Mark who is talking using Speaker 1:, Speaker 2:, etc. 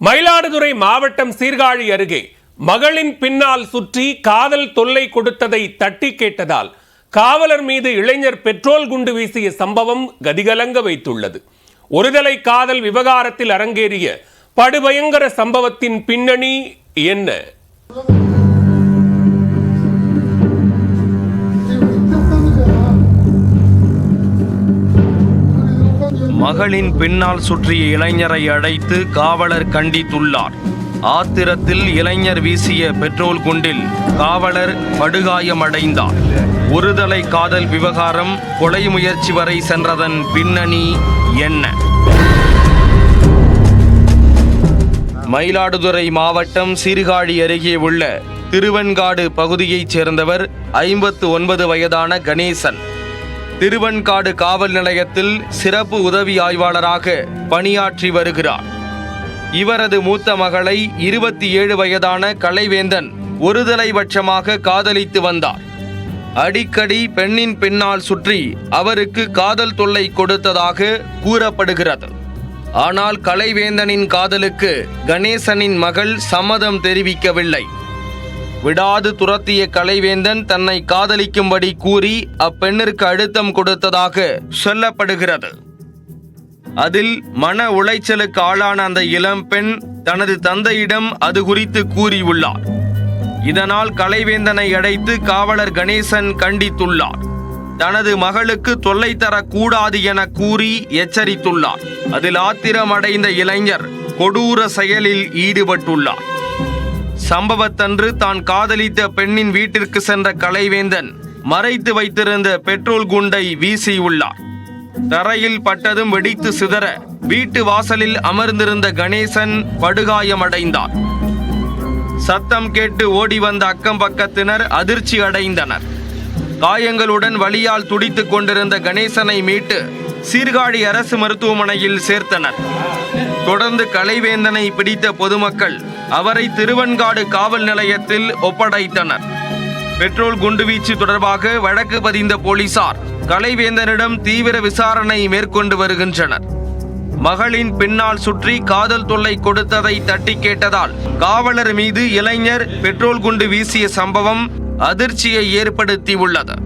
Speaker 1: மயிலாடுதுறை மாவட்டம் சீர்காழி அருகே மகளின் பின்னால் சுற்றி காதல் தொல்லை கொடுத்ததை தட்டி கேட்டதால் காவலர் மீது இளைஞர் பெட்ரோல் குண்டு வீசிய சம்பவம் கதிகலங்க வைத்துள்ளது. ஒருதலை காதல் விவகாரத்தில் அரங்கேறிய படுபயங்கர சம்பவத்தின் பின்னணி என்ன?
Speaker 2: மகளின் பின்னால் சுற்றிய இளைஞரை அழைத்து காவலர் கண்டித்துள்ளார். ஆத்திரத்தில் இளைஞர் வீசிய பெட்ரோல் குண்டில் காவலர் படுகாயமடைந்தார். ஒருதலை காதல் விவகாரம் கொலை முயற்சி வரை சென்றதன் பின்னணி என்ன? மயிலாடுதுறை மாவட்டம் சீர்காழி அருகே உள்ள திருவெண்காடு பகுதியைச் சேர்ந்தவர் 59 வயதான கணேசன். திருவெண்காடு காவல் நிலையத்தில் சிறப்பு உதவி ஆய்வாளராக பணியாற்றி வருகிறார். இவரது மூத்த மகளை 27 வயதான கலைவேந்தன் ஒருதலை பட்சமாக காதலித்து வந்தார். அடிக்கடி பெண்ணின் பின்னால் சுற்றி அவருக்கு காதல் தொல்லை கொடுத்ததாக கூறப்படுகிறது. ஆனால் கலைவேந்தனின் காதலுக்கு கணேசனின் மகள் சம்மதம் தெரிவிக்கவில்லை. விடாது துரத்திய கலைவேந்தன் தன்னை காதலிக்கும்படி கூறி அப்பெண்ணிற்கு அழுத்தம் கொடுத்ததாக சொல்லப்படுகிறது. அதில் மன உளைச்சலுக்கு ஆளான அந்த இளம் பெண் தனது தந்தையிடம் அது குறித்து கூறியுள்ளார். இதனால் கலைவேந்தனை அழைத்து காவலர் கணேசன் கண்டித்துள்ளார். தனது மகளுக்கு தொல்லை தரக்கூடாது என கூறி எச்சரித்துள்ளார். அதில் ஆத்திரமடைந்த இளைஞர் கொடூர செயலில் ஈடுபட்டுள்ளார். சம்பவத்தன்று தான் காதலித்த பெண்ணின் வீட்டிற்கு சென்ற கலைவேந்தன் மறைத்து வைத்திருந்த பெட்ரோல் குண்டை வீசியுள்ளார். தரையில் பட்டதும் வெடித்து சிதற வீட்டு வாசலில் அமர்ந்திருந்த கணேசன் படுகாயமடைந்தார். சத்தம் கேட்டு ஓடி வந்த அக்கம் பக்கத்தினர் அதிர்ச்சி அடைந்தனர். காயங்களுடன் வலியால் துடித்துக் கொண்டிருந்த கணேசனை மீட்டு சீர்காழி அரசு மருத்துவமனையில் சேர்த்தனர். தொடர்ந்து கலைவேந்தனை பிடித்த பொதுமக்கள் அவரை திருவெண்காடு காவல் நிலையத்தில் ஒப்படைத்தனர். பெட்ரோல் குண்டுவீச்சு தொடர்பாக வழக்கு பதிந்த போலீசார் கலைவேந்தனிடம் தீவிர விசாரணை மேற்கொண்டு வருகின்றனர். மகளின் பின்னால் சுற்றி காதல் தொல்லை கொடுத்ததை தட்டி கேட்டதால் காவலர் மீது இளைஞர் பெட்ரோல் குண்டு வீசிய சம்பவம் அதிர்ச்சியை ஏற்படுத்தியுள்ளது.